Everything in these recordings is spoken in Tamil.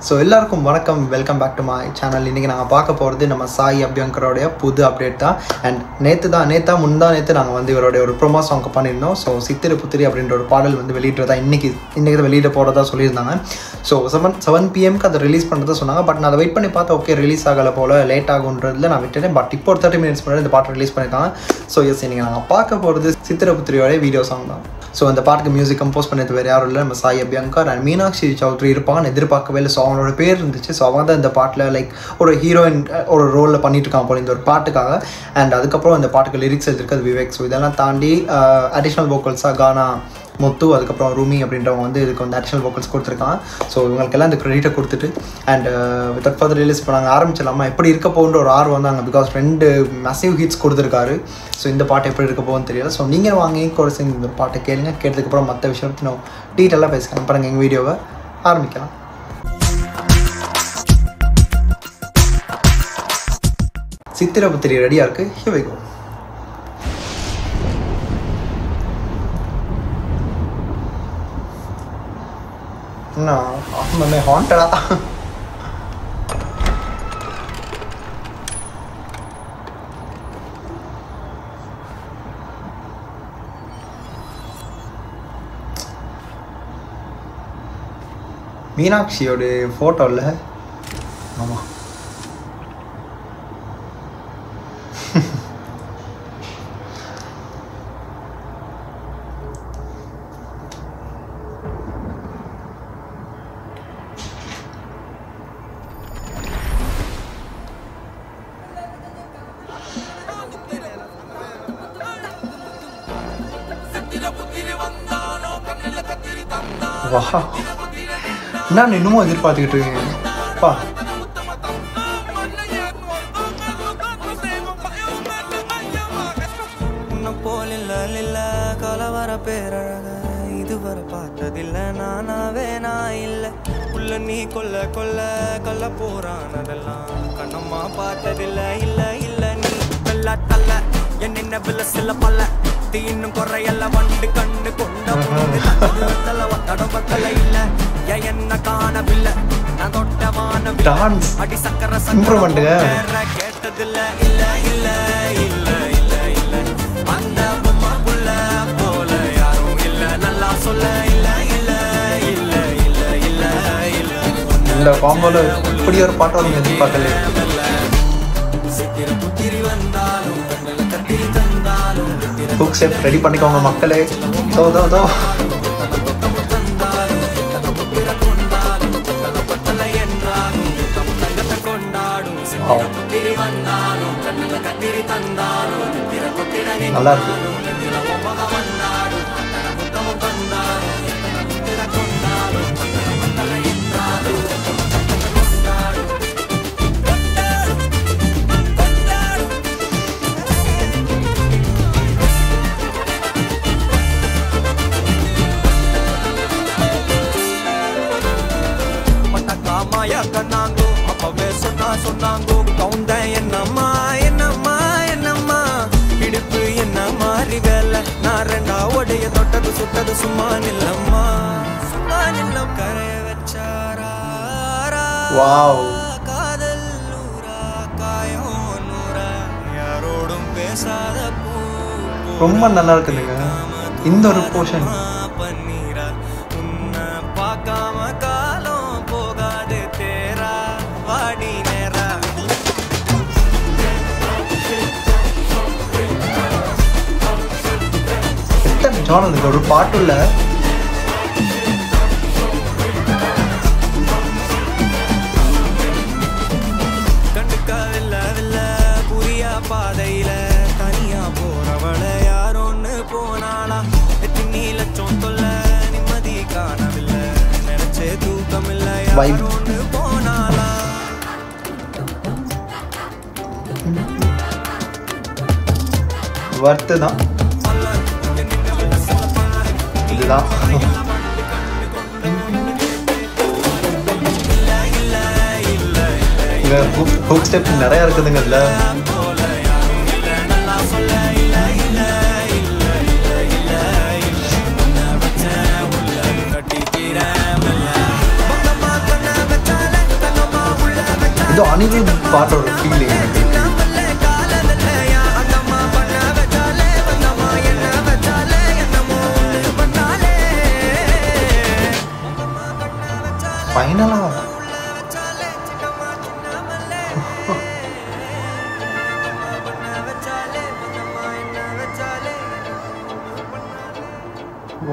ஸோ எல்லாருக்கும் வணக்கம், welcome back to my channel. இன்றைக்கி நாங்கள் பார்க்க போகிறது நம்ம சாய் அபியங்கரோடைய புது அப்டேட் தான். அண்ட் நேற்று முந்தா நேற்று நாங்கள் வந்து இவருடைய ஒரு ப்ரோமோ சாங் பண்ணியிருந்தோம். ஸோ சித்திரை புத்திரி அப்படின்ற ஒரு பாடல் வந்து வெளியிடுறதா இன்றைக்கி தான் வெளியிட போகிறதா சொல்லியிருந்தாங்க. ஸோ 7 PM அதை ரிலீஸ் பண்ணுறதா சொன்னாங்க. பட் நான் அதை வெயிட் பண்ணி பார்த்தா ஓகே ரிலீஸ் ஆகலை போல், லேட் ஆகுன்றதுல நான் விட்டுட்டேன். பட் இப்போ ஒரு 30 minutes முன்னாடி இந்த பாட்டை ரிலீஸ் பண்ணியிருக்காங்க. ஸோ எஸ், இன்றைக்கி நாங்கள் பார்க்க போகிறது சித்திரை புத்திரியோடைய வீடியோ சாங் தான். ஸோ அந்த பாட்டுக்கு மியூசிக் கம்போஸ் பண்ணது வேறு யாரும் இல்லை, நம்ம சாய் அபியங்கர் அண்ட் மீனாட்சி சௌத்ரி இருப்பாங்கன்னு எதிர்பார்க்கவே இல்லை. ஸோ அவங்களோட பேர் இருந்துச்சு. ஸோ அவங்க தான் இந்த பாட்டில் லைக் ஒரு ஹீரோயின் ஒரு ரோலில் பண்ணிட்டு இருக்காங்க போல இந்த ஒரு பாட்டுக்காக. அண்ட் அதுக்கப்புறம் இந்த பாட்டுக்கு லிரிக்ஸ் எழுதிருக்கிறது விவேக். ஸோ இதெல்லாம் தாண்டி அடிஷ்னல் வோக்கல்ஸாக கானா முத்து, அதுக்கப்புறம் ரூமி அப்படின்றவங்க வந்து இதுக்கு வந்து அடிஷ்னல் வோக்கல்ஸ் கொடுத்துருக்காங்க. ஸோ இவங்களுக்கெல்லாம் இந்த க்ரெடிட்டை கொடுத்துட்டு அண்ட் வித்தவுட் ஃபர்தர் ரிலீஸ் இப்போ நாங்கள் ஆரம்பிச்சிடலாமா, எப்படி இருக்க போகுன்ற ஒரு ஆர்வம் வந்தாங்க. பிகாஸ் 2 மெசிவ் ஹிட்ஸ் கொடுத்துருக்காரு. ஸோ இந்த பாட்டு எப்படி இருக்க போகுன்னு தெரியல. ஸோ நீங்கள் வாங்கி கூட சேர்ந்து இந்த பாட்டை கேளுங்க. கேட்டதுக்கப்புறம் மற்ற விஷயத்தை நான் டீட்டெயிலாக பேசிக்கலாம். பாருங்கள், எங்கள் வீடியோவை ஆரம்பிக்கலாம். சித்திரை புத்திரி ரெடியாக இருக்குது. Here we go. मैं हॉन्टेड மீனாட்சியோட போட்டோ இல்ல. ஆமா, நான் இன்னமும் எதிர்பார்த்துக்கிட்டு இருக்கேன்ப்பா. கலவர பேரழக இதுவரை பார்த்ததில்லை, நானாவே நான் இல்லை. உள்ள நீ கொல்ல கொல்ல கொல்ல போறானதெல்லாம் கண்ணம்மா பார்த்ததில்லை. இல்லை இல்லை நீ வெள்ள தள்ள என்ன வில சில பல்ல இன்னும் குறையல்ல வண்டு கண்ணு கொண்ட தடம்பத்தல இல்ல என்ன காணவில்லை. நான் தொட்டவான அடி சக்கர இம்ப்ரூவ்மெண்ட் கேட்டதில்ல. இல்ல இல்ல இல்ல இல்ல இல்ல அந்த பொம்மா புள்ள போல யாரும் இல்ல, நல்லா சொல்ல. இல்ல இல்ல இல்ல இல்ல இல்ல இல்ல இந்த காம்போல இப்படி ஒரு பாட்டு வந்து எதிர்பார்க்கல. சித்திரை புத்திரி வந்தாலும் கண்ணில் கத்திரி தந்தாலும் புக் செட் ரெடி பண்ணிக்கோங்க மக்களே. தோ தோ தோ நல்லா இருக்கு. கண்ணாங்கோ அப்பவே சொன்னாங்கோ கவுண்ட என்னம்மா என்னம்மா என்னம்மா இடுப்பு என்ன மாறி வேலை. நான் 2 உடைய தொட்டது சுட்டது சும்மா நில்லம்மா சும்மா நில்லம். கரைய வச்சாரா காதல் நூறா காயம் நூறா யாரோடும் பேசாத பூ ரொம்ப நல்லா இருக்குதுங்க இந்த ஒரு போர்ஷன். பன்னீரா உன்னை பார்க்காம காலம் போகாது தேரா வாடி நேரா. எத்தனை ஜானல் ஒரு பாட்டுள்ள கண்டுக்கா இல்ல இல்ல புரியா பாதையில தனியா போறவள யாரோன்னு போனாளா. எத்தனை லட்சம் தொல்ல நிம்மதி காணவில்லை, நினைச்சே தூக்கம் இல்ல யாரோன்னு போனாளா. வர்த்து தான் இதுதான். ஹுக் ஸ்டெப் நிறைய இருக்குதுங்க இதுல. ஏதோ அனிருத் பாட்டோட ஃபீலிங் எனக்கு. ஃபைனலா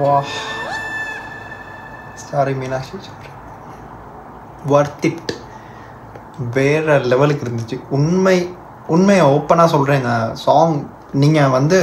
வா சாரி மீனாட்சி, வர்த் இட், வேறு லெவலுக்கு இருந்துச்சு. உண்மையை ஓப்பனாக சொல்கிறேங்க. சாங் நீங்கள் வந்து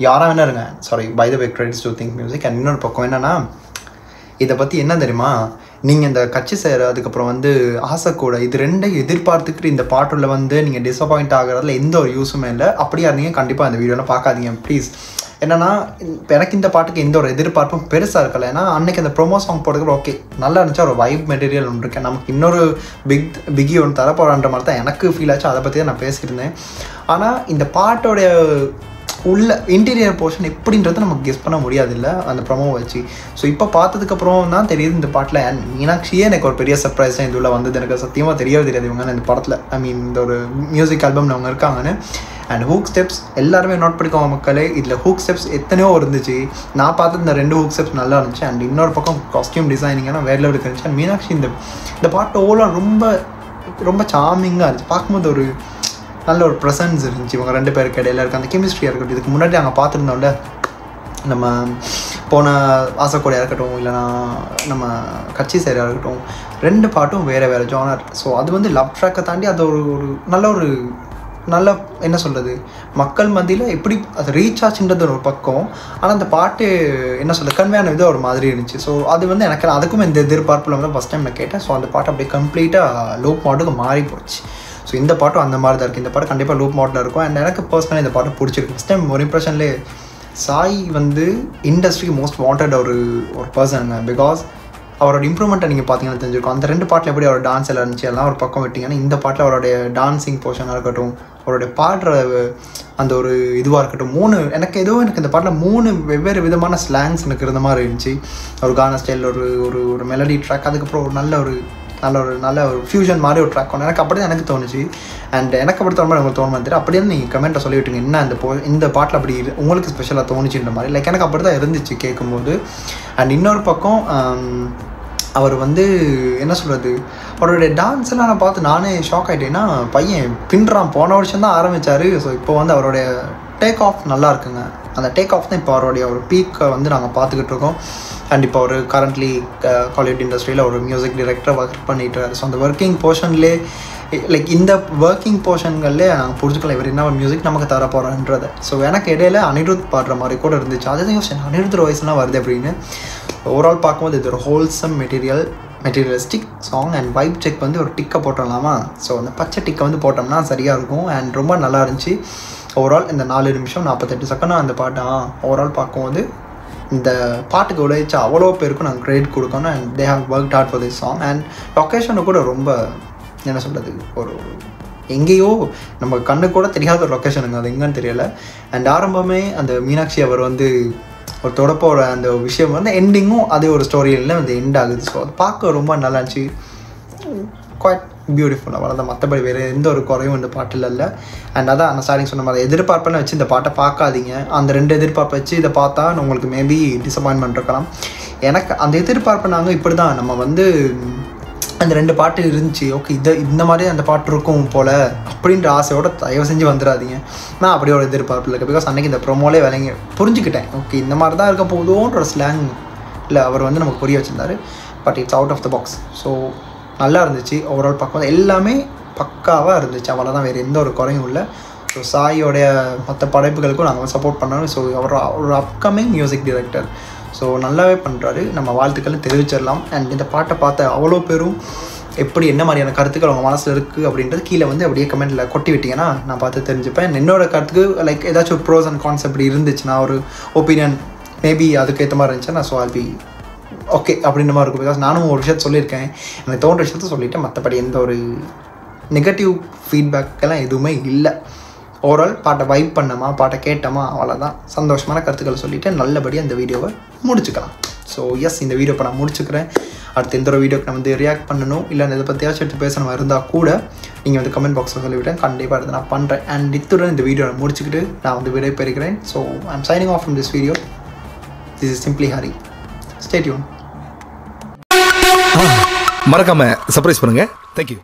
யாராக வேணா இருங்க, sorry by the way credits to Think Music. And இன்னொரு பக்கம் என்னென்னா, இதை பற்றி என்ன தெரியுமா, நீங்கள் இந்த கட்சி சேர அதுக்கப்புறம் வந்து ஆசைக்கூட இது ரெண்டையும் எதிர்பார்த்துக்கிட்டு இந்த பாட்டுள்ள வந்து நீங்கள் டிசப்பாயிண்ட் ஆகிறதுல எந்த ஒரு யூஸுமே இல்லை. அப்படியா இருந்தீங்க கண்டிப்பாக அந்த வீடியோலாம் பார்க்காதீங்க ப்ளீஸ். என்னன்னா எனக்கு இந்த பாட்டுக்கு எந்த ஒரு எதிர்பார்ப்பும் பெருசாக இருக்கல. ஏன்னா அன்றைக்கி அந்த ப்ரோமோ சாங் போடுறதுக்கு ஓகே நல்லா இருந்துச்சு, ஒரு வைப் மெட்டீரியல் ஒன்று இருக்கேன், நமக்கு இன்னொரு பிகி ஒன்று தரப்போறான்ற மாதிரி தான் எனக்கு ஃபீல் ஆச்சு. அதை பற்றி தான் நான் பேசியிருந்தேன். ஆனால் இந்த பாட்டோடைய உள்ள இன்டீரியர் போர்ஷன் எப்படின்றது நமக்கு கெஸ் பண்ண முடியாது இல்லை அந்த ப்ரோமோவை வச்சு. ஸோ இப்போ பார்த்ததுக்கப்புறம் தான் தெரியுது இந்த பாட்டில் மீனாட்சியே எனக்கு ஒரு பெரிய சர்ப்ரைஸ் தான் இதுள்ள வந்தது. எனக்கு சத்தியமாக தெரியவே தெரியாது இவங்க இந்த படத்தில், ஐ மீன் இந்த ஒரு மியூசிக் ஆல்பம்ல அவங்க இருக்காங்கன்னு. அண்ட் ஹூக் ஸ்டெப்ஸ் எல்லாருமே நோட் பண்ணிக்கோங்க மக்களே, இதில் ஹூக் ஸ்டெப்ஸ் எத்தனையோ இருந்துச்சு. நான் பார்த்து இந்த 2 ஹூக் ஸ்டெப்ஸ் நல்லா இருந்துச்சு. அண்ட் இன்னொரு பக்கம் காஸ்டியூம் டிசைனிங்னா வேறு லெவலுக்கு இருந்துச்சு. அண்ட் மீனாட்சி இந்த பாட்டு ஓலாம் ரொம்ப ரொம்ப சாமிங்காக இருந்துச்சு. பார்க்கும்போது ஒரு நல்ல ஒரு ப்ரெசன்ஸ் இருந்துச்சு இவங்க 2 பேருக்கு இடையில இருக்க அந்த கெமிஸ்ட்ரியாக இருக்கட்டும். இதுக்கு முன்னாடி நாங்கள் பார்த்துருந்தோம்ல, நம்ம போன ஆசைக்கூடையாக இருக்கட்டும், இல்லைனா நம்ம கட்சி சேரையாக இருக்கட்டும், 2 பாட்டும் வேறு ஜானர். ஸோ அது வந்து லவ் ட்ராக்கை தாண்டி அது ஒரு நல்ல என்ன சொல்கிறது, மக்கள் மத்தியில் எப்படி அது ரீச் ஆச்சுன்றது ஒரு பக்கம். ஆனால் அந்த பாட்டு என்ன சொல்கிறது கன்வேயான விதம் ஒரு மாதிரி இருந்துச்சு. ஸோ அது வந்து எனக்கு அதுக்கும் இந்த எதிர்பார்ப்பில் வந்து ஃபஸ்ட் டைம் நான் கேட்டேன். ஸோ அந்த பாட்டு அப்படியே கம்ப்ளீட்டாக லூப் மாட்டுக்கு மாறி போச்சு. ஸோ இந்த பாட்டும் அந்த மாதிரி தான் இருக்குது. இந்த பாட்டு கண்டிப்பாக லூப் மாட்டில் இருக்கும். அண்ட் எனக்கு பர்சனலாக இந்த பாட்டு பிடிச்சிருக்கு. ஃபஸ்ட் டைம் ஒரு இம்ப்ரெஷன்லேயே சாய் வந்து இண்டஸ்ட்ரிக்கு மோஸ்ட் வாண்டட் ஒரு பர்சனுங்க. பிகாஸ் அவரோட இம்ப்ரூவ்மெண்ட்டை நீங்கள் பார்த்தீங்கன்னா தெரிஞ்சிருக்கும். அந்த 2 பாட்டில் எப்படி அவரோட டான்ஸ் எல்லாம் இருந்துச்சு எல்லாம் ஒரு பக்கம் விட்டிங்கன்னா, இந்த பாட்டில் அவருடைய டான்ஸிங் போர்ஷனாக இருக்கட்டும், அவருடைய பாடுற அந்த ஒரு இதுவாக இருக்கட்டும், எனக்கு இந்த பாட்டில் 3 வெவ்வேறு விதமான ஸ்லாங்ஸ் எனக்கு இருந்த மாதிரி இருந்துச்சு. ஒரு கானா ஸ்டைல், ஒரு மெலடி ட்ராக், அதுக்கப்புறம் ஒரு நல்ல ஒரு ஃபியூஷன் மாதிரி ஒரு ட்ராக் ஒன்று எனக்கு அப்படி தான் எனக்கு தோணுச்சு. அண்ட் எனக்கு அப்படி தோணுமா உங்களுக்கு தோணுமா தெரியும். அப்படியே நீங்கள் கமெண்ட்டை சொல்லிவிட்டுங்க என்ன இந்த பாட்டில் அப்படி உங்களுக்கு ஸ்பெஷலாக தோணுச்சுன்ற மாதிரி. லைக் எனக்கு அப்படி தான் இருந்துச்சு கேட்கும்போது. அண்ட் இன்னொரு பக்கம் அவர் வந்து என்ன சொல்கிறது, அவருடைய டான்ஸ் எல்லாம் நான் பார்த்து நானே ஷாக் ஆகிட்டேன்னா, பையன் பின்றான். போன வருஷம் தான் ஆரம்பித்தார். ஸோ இப்போ வந்து அவருடைய டேக் ஆஃப் நல்லா இருக்குங்க. அந்த டேக் ஆஃப் தான் இப்போ அவருடைய ஒரு பீக்கை வந்து நாங்கள் பார்த்துக்கிட்டு இருக்கோம். அண்ட் இப்போ அவர் கரண்ட்லி காலிவுட் இண்டஸ்ட்ரியில் ஒரு மியூசிக் டைரக்டராக ஒர்க் பண்ணிட்டுருக்காரு. ஸோ அந்த ஒர்க்கிங் போர்ஷன்லேயே லைக் இந்த ஒர்க்கிங் போர்ஷன்கள்லேயே நாங்கள் புரிஞ்சுக்கலாம் இவர் என்ன மியூசிக் நமக்கு தர போகிறோன்றதை. ஸோ எனக்கு இடையில அனிருத் பாடுற மாதிரி கூட இருந்துச்சு. அதுதான் யோசிச்சேன், அனிருத் வாய்ஸ்லாம் வருது அப்படின்னு. ஓவரால் பார்க்கும்போது இது ஒரு wholesome materialistic song. And vibe check வந்து ஒரு டிக்கை போட்டுடலாமா. ஸோ அந்த பச்சை டிக்கை வந்து போட்டோம்னா சரியாக இருக்கும். அண்ட் ரொம்ப நல்லா இருந்துச்சு. ஓவரால் இந்த 4 நிமிஷம் 48 செகண்ட் அந்த பாட்டு ஓவரால் பார்க்கும்போது இந்த பாட்டுக்கு உழைச்சா அவ்வளோ பேருக்கும் நாங்கள் கிரெடிட் கொடுக்கணும். And they have worked hard for this song. And லொக்கேஷனை கூட ரொம்ப என்ன சொல்கிறது, ஒரு எங்கேயோ நம்ம கண்ணு கூட தெரியாத ஒரு லொக்கேஷனுங்க, அது எங்கன்னு தெரியலை. அண்ட் ஆரம்பமே அந்த மீனாட்சி அவர் வந்து ஒரு தொடப்போட அந்த விஷயம் வந்து எண்டிங்கும் அதே ஒரு ஸ்டோரியில் வந்து எண்ட் ஆகுது. ஸோ அது பார்க்க ரொம்ப நல்லா இருந்துச்சு, குவாய்ட் பியூட்டிஃபுல். அவ்வளோதான், மற்றபடி வேறு எந்த ஒரு குறையும் இந்த பாட்டில் இல்லை. அண்ட் அதான் நான் ஸ்டார்டிங் சொன்ன மாதிரி எதிர்பார்ப்பெல்லாம் வச்சு இந்த பாட்டை பார்க்காதீங்க. அந்த 2 எதிர்பார்ப்பை வச்சு இதை பார்த்தா உங்களுக்கு மேபி டிசப்பாயின்மெண்ட் இருக்கலாம். எனக்கு அந்த எதிர்பார்ப்பை நாங்கள் இப்படி தான் நம்ம வந்து அந்த 2 பாட்டு இருந்துச்சு, ஓகே இந்த மாதிரி அந்த பாட்டு இருக்கும் போல் அப்படின்ற ஆசையோட தயவு செஞ்சு வந்துடாதீங்க. நான் அப்படியே ஒரு எதிர்பார்ப்பில் இருக்கேன். பிகாஸ் அன்றைக்கி இந்த ப்ரோமோலே விளங்கி புரிஞ்சுக்கிட்டேன், ஓகே இந்த மாதிரி தான் இருக்க போதுன்ற ஸ்லாங் இல்லை அவர் வந்து நமக்கு புரிய வச்சுருந்தாரு. But it's out of the box. So நல்லா இருந்துச்சு. ஓவரால் பார்க்கும்போது எல்லாமே பக்காவாக இருந்துச்சு. அவ்வளோதான், வேறு எந்த ஒரு குறையும் இல்லை. ஸோ சாயோடைய மற்ற படைப்புகளுக்கும் நாங்கள் சப்போர்ட் பண்ணோம். ஸோ அவர் ஒரு அப்கமிங் மியூசிக் டைரக்டர். ஸோ நல்லாவே பண்ணுறாரு, நம்ம வாழ்த்துக்களை தெரிவிச்சிடலாம். அண்ட் இந்த பாட்டை பார்த்த அவ்வளோ பேரும் எப்படி என்ன மாதிரியான கருத்துக்கள் அவங்க மனசில் இருக்குது அப்படின்றது கீழே வந்து அப்படியே கமெண்ட்டில் கொட்டி விட்டிங்கன்னா நான் பார்த்து தெரிஞ்சுப்பேன். என்னோட கருத்துக்கு லைக் ஏதாச்சும் ஒரு ப்ரோஸ் அண்ட் கான்ஸ் அப்படி இருந்துச்சுன்னா, ஒரு ஒப்பீனியன் மேபி அதுக்கு ஏற்ற மாதிரி இருந்துச்சுன்னா, ஸோ ஆல் பி ஓகே அப்படின்ற மாதிரி இருக்கும். பிகாஸ் நானும் ஒரு விஷயத்தை சொல்லியிருக்கேன், எனக்கு தோன்ற விஷயத்த சொல்லிவிட்டேன். மற்றபடி எந்த ஒரு நெகட்டிவ் ஃபீட்பேக்கெல்லாம் எதுவுமே இல்லை. ஓவரால் பாட்டை வைப் பண்ணோமா, பாட்டை கேட்டோமா, அவ்வளோதான். சந்தோஷமான கருத்துக்களை சொல்லிவிட்டு நல்லபடியாக இந்த வீடியோவை முடிச்சுக்கலாம். ஸோ எஸ், இந்த வீடியோ இப்போ நான் முடிச்சுக்கிறேன். அடுத்து எந்த ஒரு வீடியோக்கு நான் வந்து ரியாக்ட் பண்ணணும் இல்லை இதை பற்றியாச்சும் எடுத்து பேசணும் இருந்தால் கூட நீங்கள் வந்து கமெண்ட் பாக்ஸில் சொல்லிவிட்டேன். கண்டிப்பாக எடுத்து நான் பண்ணுறேன். அண்ட் இத்துடன் இந்த வீடியோ முடிச்சுக்கிட்டு நான் வந்து விடை பெறுகிறேன். So I'm signing off from this video. This is simply Hari. Stay tune. மறக்காம சர்ப்ரைஸ் பண்ணுங்க. தேங்க்யூ.